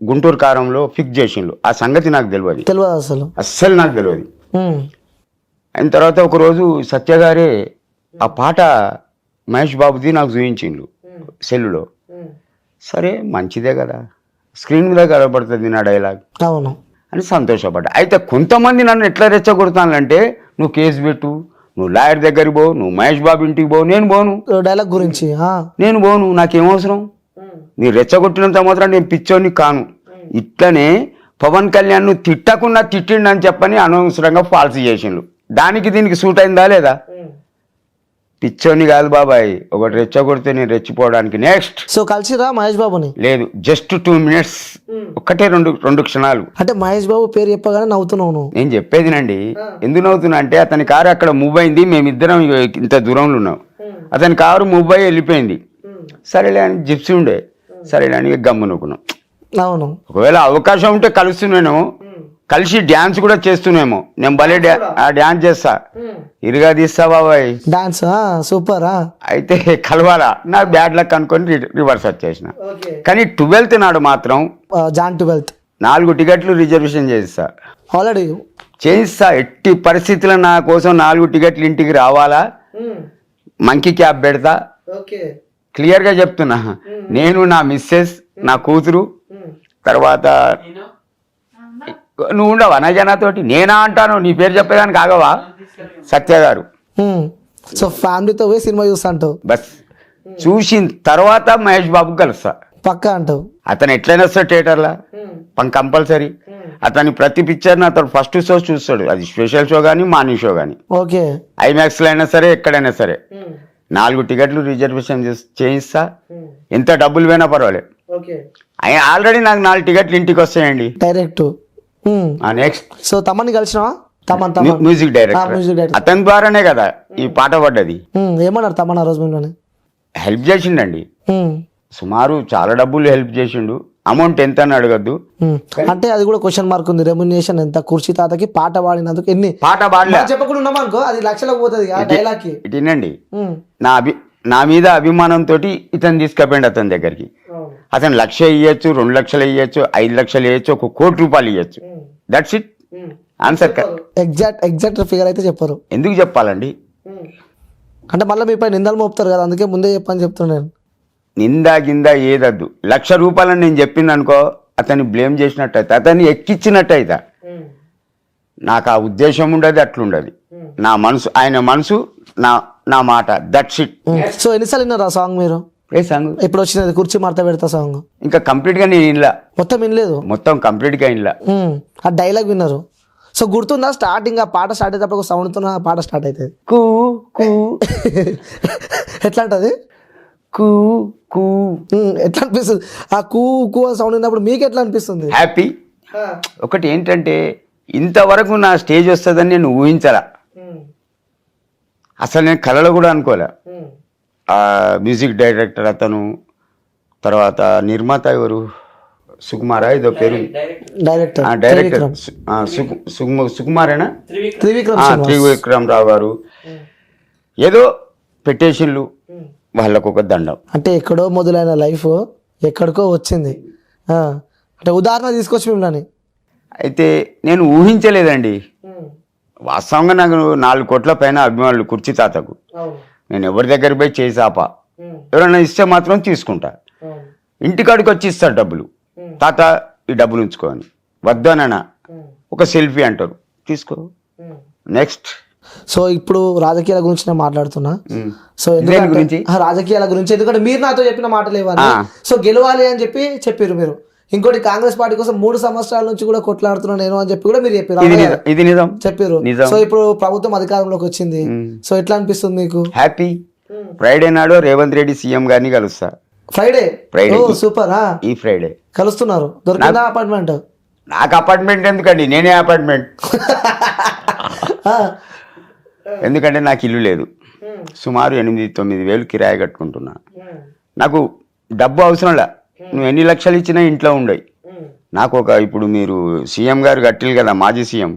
గుంటూరు కారంలో ఫిక్స్ చేసిండు. ఆ సంగతి నాకు తెలియదు అస్సలు నాకు తెలియదు. అయిన తర్వాత ఒకరోజు సత్య గారే ఆ పాట మహేష్ బాబుది నాకు చూపించిండు సెల్లులో. సరే మంచిదే కదా, స్క్రీన్ మీద కనబడుతుంది నా డైలాగ్ అవును అని సంతోషపడ్డా. అయితే కొంతమంది నన్ను ఎట్లా రెచ్చగొడతానంటే, నువ్వు కేసు పెట్టు, నువ్వు లాయర్ దగ్గరికి పో, నువ్వు మహేష్ బాబు ఇంటికి పో. నేను పోను, డైలాగ్ గురించి నేను పోను, నాకేం అవసరం. నీ రెచ్చగొట్టినంత మాత్రం నేను పిచ్చోని కాను. ఇట్లనే పవన్ కళ్యాణ్ ను తిట్టకుండా తిట్టిండని చెప్పని అనవసరంగా ఫాల్స్ చేసిండు. దానికి దీనికి సూట్ అయిందా లేదా? పిచ్చోని కాదు బాబాయ్, ఒకటి రెచ్చగొడితే నేను రెచ్చిపోవడానికి. నెక్స్ట్ సో కలిసిరా మహేష్ బాబుని? లేదు, జస్ట్ 2 minutes, ఒక్కటే రెండు క్షణాలు. అంటే మహేష్ బాబు పేరు చెప్పగానే నవ్వుతున్నావు? నేను చెప్పేదినండి. ఎందుకు నవ్వుతున్నా అంటే, అతని కారు అక్కడ మూవ్ అయింది, మేమిద్దరం ఇంత దూరంలో ఉన్నాం. అతని కారు మూవ్ అయ్యి వెళ్ళిపోయింది. సరేలే అని జిప్సీ ఉండే, సరేలే అని గమ్మునుకున్నాం. అవును, ఒకవేళ అవకాశం ఉంటే కలుస్తున్నాను, కలిసి డ్యాన్స్ కూడా చేస్తున్నామో. నేను భలే డ్యాన్స్ చేస్తా, ఇరుగా తీస్తా బాబాయ్ డాన్స్. సూపర్. అయితే కలవాలా, నాకు బ్యాడ్ లక్ అనుకొని రివర్స్ వచ్చేసిన. కానీ 12th నాడు మాత్రం జాన్ 12th 4 టికెట్లు రిజర్వేషన్ చేయిస్తా. ఆల్రెడీ చేయిస్తా. ఎట్టి పరిస్థితుల్లో నా కోసం 4 టికెట్లు ఇంటికి రావాలా, మంకీ క్యాబ్ పెడతా. క్లియర్గా చెప్తున్నా. నేను, నా మిస్సెస్, నా కూతురు, తర్వాత నువ్వు ఉండవా నా జనాతోటి? నేనా అంటాను, నీ పేరు చెప్పేదానికి ఆగవా? సత్య గారు. సో ఫ్యామిలీతో పోయి సినిమా చూస్తా అంటావు? బస్ చూసిన తర్వాత మహేష్ బాబు కలుస్తా పక్కా అంటావు? అతను ఎట్లయినా వస్తాడు థియేటర్లా, కంపల్సరీ. అతని ప్రతి పిక్చర్ని అతను ఫస్ట్ షో చూస్తాడు. అది స్పెషల్ షో కానీ మార్నింగ్ షో కానీ, ఓకే, ఐమాక్స్లో అయినా సరే, ఎక్కడైనా సరే. 4 టికెట్లు రిజర్వేషన్ చేయిస్తా. ఎంత డబ్బులు పోయినా పర్వాలేదు. ఆల్రెడీ నాకు 4 టికెట్లు ఇంటికి వస్తాయండి డైరెక్ట్. నెక్స్ట్ సో తమని కలిసినావా? మ్యూజిక్ డైరెక్టర్, అతని ద్వారానే కదా ఈ పాట పడ్డది. ఏమన్నారు తమన్ ఆ రోజు మిమ్మల్ని? హెల్ప్ చేసిండండి, సుమారు చాలా డబ్బులు హెల్ప్ చేసిండు. అమౌంట్ ఎంత అని అడగద్దు. అంటే అది కూడా క్వశ్చన్ మార్క్ ఉంది. రెమ్యునేషన్ ఎంత? కుర్చీ తాతకి పాట పాడినందుకు ఎన్ని? పాట పాడలే చెప్పకుండా ఉన్నామనుకో, అది లక్షలకు పోతుంది ఆ డైలాగ్ కి. ఇటండి, నా మీద అభిమానంతో ఇతను తీసుకుపోయిండు అతని దగ్గరికి. అతను 1,00,000 ఇవ్వచ్చు, 2 లక్షలు ఇవ్వచ్చు, 5 లక్షలు ఇవ్వచ్చు, 1 కోటి రూపాయలు ఇవ్వచ్చు. That's it answer. Exact figure అయితే చెప్పరు. ఎందుకు చెప్పాలండి? అంటే మళ్ళీ మీపై నిందలు మోపుతారు కదా, అందుకే ముందే చెప్పని చెప్తున్నాను. నిందా గిందా ఏదద్దు. 1,00,000 రూపాయలని నేను చెప్పింది అనుకో, అతన్ని బ్లేమ్ చేసినట్టు అయితే, అతన్ని ఎక్కించినట్టు అయితే. నాకు ఆ ఉద్దేశం ఉండదు, అట్లుండదు. నా మనసు, ఆయన మనసు, నా మాట. That's it. సో ఎన్నిసార్లు విన్నారు ఆ సాంగ్ మీరు? ఏ సాంగ్? ఇప్పుడు వచ్చినది కుర్చీ మార్త పెడతా సాంగ్. ఇంకా కంప్లీట్ గా నేను ఇన్లా, మొత్తం వినలేదు, మొత్తం కంప్లీట్ గా ఇన్లా. ఆ డైలాగ్ విన్నారు. సో గుర్తుందా స్టార్టింగ్ ఆ పాట స్టార్ట్ అయ్యేటప్పుడు ఒక సౌండ్ తో పాట స్టార్ట్ అవుతుంది. కూ కూ ఎట్లా అంటది? కూ కూ ఎట్లా అనిపిస్తుంది? ఆ కూ కూ సౌండ్ విన్నప్పుడు మీకు ఎట్లా అనిపిస్తుంది? హ్యాపీ. ఒకటి ఏంటంటే, ఇంతవరకు నా స్టేజ్ వస్తుందని నేను ఊహించరా. అసలు నేను కళలో కూడా అనుకోలే. ఆ మ్యూజిక్ డైరెక్టర్ అతను, తర్వాత నిర్మాత ఎవరు, సుకుమారా ఏదో పేరు, డైరెక్టర్ సుకుమారేనా, త్రివిక్రమ్ రావు గారు, ఏదో పెట్టేషన్లు, వాళ్ళకు ఒక దండం. అంటే ఎక్కడో మొదలైన లైఫ్ ఎక్కడికో వచ్చింది. అంటే ఉదాహరణ తీసుకొచ్చి మిమ్మల్ని. అయితే నేను ఊహించలేదండి. వాస్తవంగా నాకు 4 కోట్ల పైన అభిమానులు కుర్చీ తాతకు. నేను ఎవరి దగ్గర పోయి చేసాపా, ఎవరైనా ఇస్తే మాత్రం తీసుకుంటా. ఇంటికాడికి వచ్చి ఇస్తారు డబ్బులు. తాత ఈ డబ్బులు ఉంచుకోని, వద్దనన్నా ఒక సెల్ఫీ అంటారు, తీసుకో. నెక్స్ట్. సో ఇప్పుడు రాజకీయాల గురించి నేను మాట్లాడుతున్నా. సో గురించి, రాజకీయాల గురించి, ఎందుకంటే మీరు నాతో చెప్పిన మాటలు ఇవ్వాలి. సో గెలవాలి అని చెప్పారు మీరు. ఇంకోటి, కాంగ్రెస్ పార్టీ కోసం 3 సంవత్సరాల నుంచి కూడా కొట్లాడుతున్నా నేను అని చెప్పి కూడా మీరు చెప్పారు. ఇది నిజం చెప్పారు. సో ఇప్పుడు ప్రభుత్వం అధికారంలోకి వచ్చింది. సో ఎట్లా అనిపిస్తుంది మీకు? హ్యాపీ. ఫ్రైడే నాడు రేవంత్ రెడ్డి సీఎం గారిని కలుస్తా. ఫ్రైడే? సూపర్. ఈ ఫ్రైడే కలుస్తున్నారు. దొరికిందా అపార్ట్మెంట్? నాకు అపార్ట్మెంట్ ఎందుకండి, నేనే అపార్ట్మెంట్. ఎందుకంటే నాకు ఇల్లు లేదు. సుమారు 8-9 వేలు కిరాయి కట్టుకుంటున్నా. నాకు డబ్బు అవసరంలా. నువ్వు ఎన్ని లక్షలు ఇచ్చినా ఇంట్లో ఉండయి. నాకు ఇప్పుడు మీరు సీఎం గారు కట్టిల్లు కదా, మాజీ సీఎం,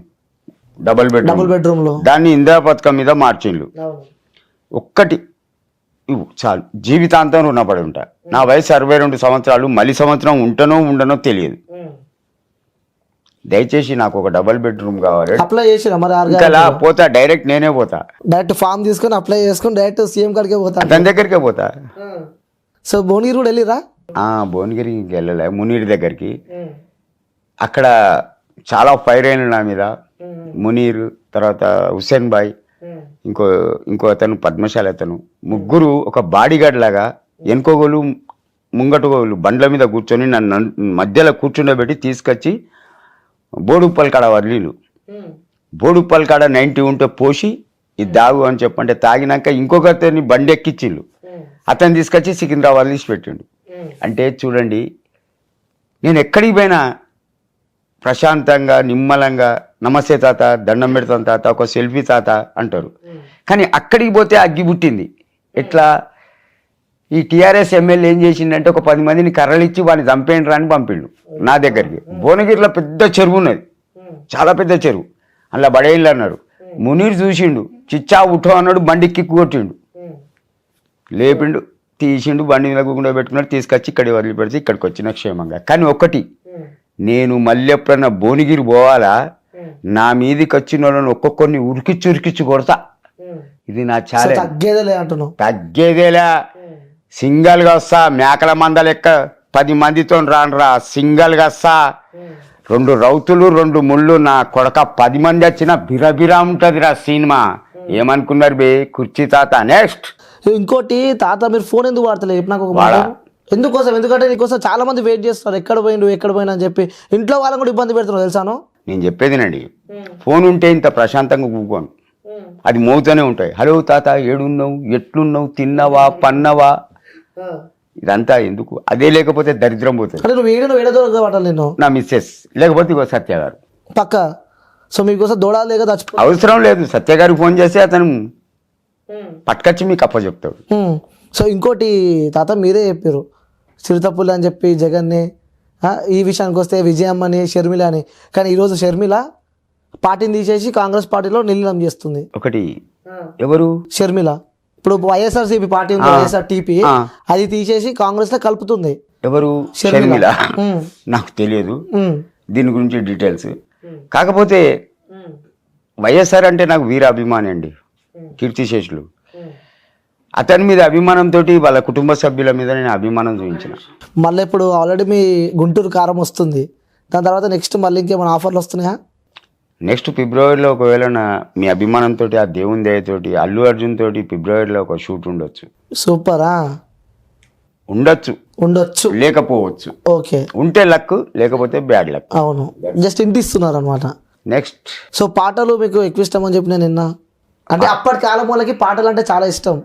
డబుల్ బెడ్రూమ్ లో, దాన్ని ఇందిరా పథకం మీద మార్చిండ్లు. ఒక్కటి ఇవ్వు చాలు, జీవితాంతం రుణపడి ఉంటా. నా వయసు 62 సంవత్సరాలు. మళ్ళీ సంవత్సరం ఉంటానో ఉండనో తెలియదు. దయచేసి నాకు ఒక డబుల్ బెడ్రూమ్ కావాలి. అప్లై చేసిరా మరి ఇంకా పోతా, డైరెక్ట్ నేనే పోతా, డైరెక్ట్ ఫామ్ తీసుకొని అప్లై చేసుకొని డైరెక్ట్ సీఎం కాడికే పోతా. తన దగ్గరికే పోతా. సో భువనగిరి కూడా వెళ్ళిరా? భువనగిరికి వెళ్ళలే, మునీర్ దగ్గరికి. అక్కడ చాలా ఫైర్ అయిన నా మీద. మునీర్, తర్వాత హుస్సేన్ బాయ్, ఇంకో అతను పద్మశాలి అతను, ముగ్గురు ఒక బాడీ గార్డ్ లాగా వెనుకోగోలు ముంగటగోలు బండ్ల మీద కూర్చొని నన్ను మధ్యలో కూర్చుండబెట్టి తీసుకొచ్చి బోడుప్పల్ కాడ వదిలీలు. బోడుప్పల్ కాడ 90 ఉంటే పోసి ఇది దాగు అని చెప్పంటే తాగినాక ఇంకొక అతన్ని బండి ఎక్కిచ్చిళ్ళు. అతను తీసుకొచ్చి సికింద్రాబాద్ తీసి పెట్టిండు. అంటే చూడండి, నేను ఎక్కడికి పోయినా ప్రశాంతంగా నిమ్మలంగా నమస్తే తాత, దండం పెడతాను తాత, ఒక సెల్ఫీ తాత అంటారు. కానీ అక్కడికి పోతే అగ్గి పుట్టింది. ఎట్లా? ఈ టీఆర్ఎస్ ఎమ్మెల్యే ఏం చేసిండంటే ఒక 10 మందిని కర్రలిచ్చి వాడిని చంపేయండి అని పంపిండు నా దగ్గరికి. భువనగిరిలో పెద్ద చెరువు ఉన్నది, చాలా పెద్ద చెరువు, అలా బడేళ్ళు అన్నాడు. మునీర్ చూసిండు, చిచ్చా ఉఠో అన్నాడు, బండి కిక్కు కొట్టిండు, లేపిండు, తీసిండు, బండి మీద గుండా పెట్టుకున్నాడు, తీసుకొచ్చి ఇక్కడికి వదిలిపెడితే ఇక్కడికి వచ్చిన క్షేమంగా. కానీ ఒకటి, నేను మళ్ళీ ఎప్పుడన్నా భువనగిరి పోవాలా, నా మీదికి వచ్చిన వాళ్ళని ఒక్కొక్కరిని ఉరికిచ్చి కొడతా. ఇది నా ఛాలెంజ్. తగ్గేదేలా. సింగల్గా వస్తా, మేకల మంద లెక్క 10 మందితో రానురా, సింగల్గా వస్తా. 2 రౌతులు 2 ముళ్ళు, నా కొడక 10 మంది వచ్చినా బిరబిరా ఉంటదిరా సినిమా. ఏమనుకున్నారు బే కుర్చీ తాత. నెక్స్ట్ ఇంకోటి తాత, మీరు ఫోన్ ఎందుకు వాడతలేదు నాకు ఒక మాట. ఎందుకోసం? ఎందుకంటే నీకోసం చాలా మంది వెయిట్ చేస్తున్నారు, ఎక్కడ పోయినా అని చెప్పి. ఇంట్లో వాళ్ళని కూడా ఇబ్బంది పెడుతున్నారు తెలుసాను. నేను చెప్పేదినండి, ఫోన్ ఉంటే ఇంత ప్రశాంతంగా కూకోను, అది మోగుతూనే ఉంటాయి. హలో తాత, ఏడున్నావు, ఎట్లున్నావు, తిన్నవా, పన్నవా, ఇదంతా ఎందుకు? అదే లేకపోతే దరిద్రం పోతుంది. నా మిస్సెస్, లేకపోతే ఇగో సత్య గారు పక్క. సో మీకోసం దూడాలు లేక చచ్చిపో అవసరం లేదు. సత్య గారికి ఫోన్ చేస్తే అతను పట్టుకొచ్చి మీకు అప్పచెప్తాడు. సో ఇంకోటి తాత, మీరే చెప్పారు చిరుతపుల్లి అని చెప్పి జగన్ని. ఈ విషయానికి వస్తే విజయమ్మని, షర్మిల అని. కానీ ఈరోజు షర్మిల పార్టీని తీసేసి కాంగ్రెస్ పార్టీలో నిలీనం చేస్తుంది. ఒకటి ఎవరు? షర్మిల. ఇప్పుడు వైఎస్ఆర్సీపీ పార్టీ ఉంది, వైఎస్ఆర్టీపీ, అది తీసేసి కాంగ్రెస్ లో కలుపుతుంది. ఎవరు? షర్మిల. నాకు తెలియదు దీని గురించి డీటెయిల్స్. కాకపోతే వైఎస్ఆర్ అంటే నాకు వీర అభిమాని అండి, కీర్తిశేషులు. అతని మీద అభిమానంతో వాళ్ళ కుటుంబ సభ్యుల మీద నేను అభిమానం చూపించిన. మళ్ళీ ఇప్పుడు ఆల్రెడీ మీ గుంటూరు కారం వస్తుంది, దాని తర్వాత నెక్స్ట్ మళ్ళీ ఇంకేమైనా ఆఫర్లు వస్తున్నాయా? నెక్స్ట్ ఫిబ్రవరిలో ఒకవేళ మీ అభిమానంతో, ఆ దేవుని దయతోటి, అల్లు అర్జున్ తోటి ఫిబ్రవరిలో ఒక షూట్ ఉండొచ్చు. సూపరా? ఉండొచ్చు, లేకపోవచ్చు. ఓకే, ఉంటే లక్, లేకపోతే బ్యాడ్ లక్. అవును, జస్ట్ ఇంటిస్తున్నారు అనమాట. నెక్స్ట్, సో పాటలు మీకు ఎక్కువ ఇష్టం అని చెప్పి నేను నిన్న, అంటే అప్పటి కాలం వాళ్ళకి పాటలు అంటే చాలా ఇష్టం.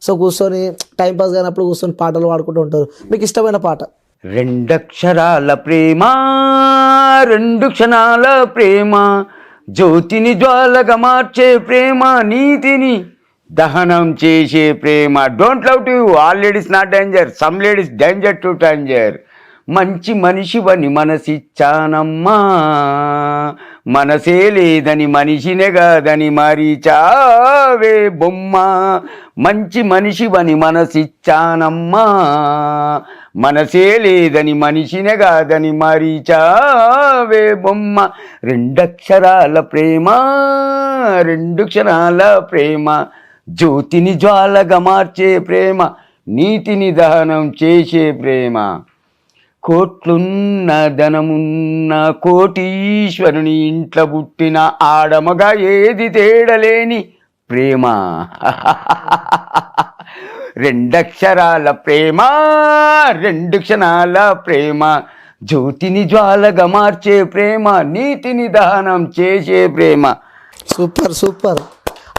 సో కూర్చొని టైం పాస్ కానప్పుడు కూర్చొని పాటలు పాడుకుంటూ ఉంటారు. మీకు ఇష్టమైన పాట? 2 అక్షరాల ప్రేమ, 2 క్షణాల ప్రేమ, జ్యోతిని జ్వాలగా మార్చే ప్రేమ, నీతిని దహనం చేసే ప్రేమ. Don't love to you, all ladies not danger, some ladies danger to danger. మంచి మనిషివని మనసిచ్చానమ్మా, మనసే లేదని మనిషినే కాదని మరిచావే బొమ్మ. మంచి మనిషివని మనసిచ్చానమ్మా, మనసే లేదని మనిషినే కాదని మరిచావే బొమ్మ. 2 అక్షరాల ప్రేమ, 2 క్షణాల ప్రేమ, జ్యోతిని జ్వాలగా మార్చే ప్రేమ, నీతిని దహనం చేసే ప్రేమ. కోట్లున్న ధనమున్న కోటీశ్వరుని ఇంట్లో పుట్టిన ఆడమగా ఏది తేడలేని ప్రేమ. 2 అక్షరాల ప్రేమ, 2 క్షణాల ప్రేమ, జ్యోతిని జ్వాలగా మార్చే ప్రేమ, నీతిని దహనం చేసే ప్రేమ. Super super.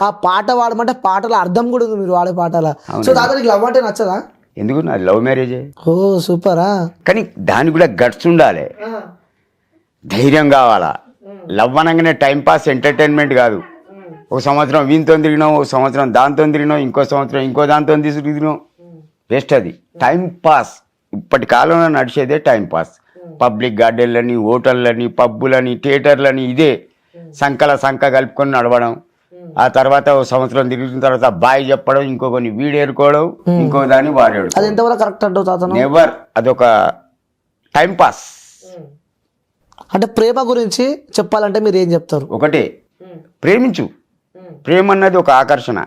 ఆ పాట పాడమంటే పాటల అర్థం కూడా ఉంది మీరు వాడే పాటల. సో దాదాపు లవ్ అంటే నచ్చదా? ఎందుకు? నా లవ్ మ్యారేజే. ఓ సూపరా. కానీ దానికి కూడా గట్స్ ఉండాలి, ధైర్యం కావాలా. లవ్ అనగానే టైంపాస్ ఎంటర్టైన్మెంట్ కాదు. ఒక సంవత్సరం వీనితో తిరిగినావు, ఒక సంవత్సరం దాంతో తిరిగినావు, ఇంకో సంవత్సరం ఇంకో దాంతో తిరిగినావు, వేస్ట్. అది టైం పాస్. ఇప్పటి కాలంలో నడిచేదే టైం పాస్. పబ్లిక్ గార్డెన్లని, హోటళ్ళని, పబ్బులని, థియేటర్లని, ఇదే సంఖ కలుపుకొని నడవడం. ఆ తర్వాత సంవత్సరం తిరిగిన తర్వాత బాయ్ చెప్పడం, ఇంకో కొన్ని వీడేరుకోవడం, ఇంకో దాన్ని వాడాడు. అది ఎంతవరకు కరెక్ట్ అంటావు తాత? నెవర్. అదొక టైం పాస్. అంటే ప్రేమ గురించి చెప్పాలంటే మీరు ఏం చెప్తారు? ఒకటే, ప్రేమించు. ప్రేమ అన్నది ఒక ఆకర్షణ.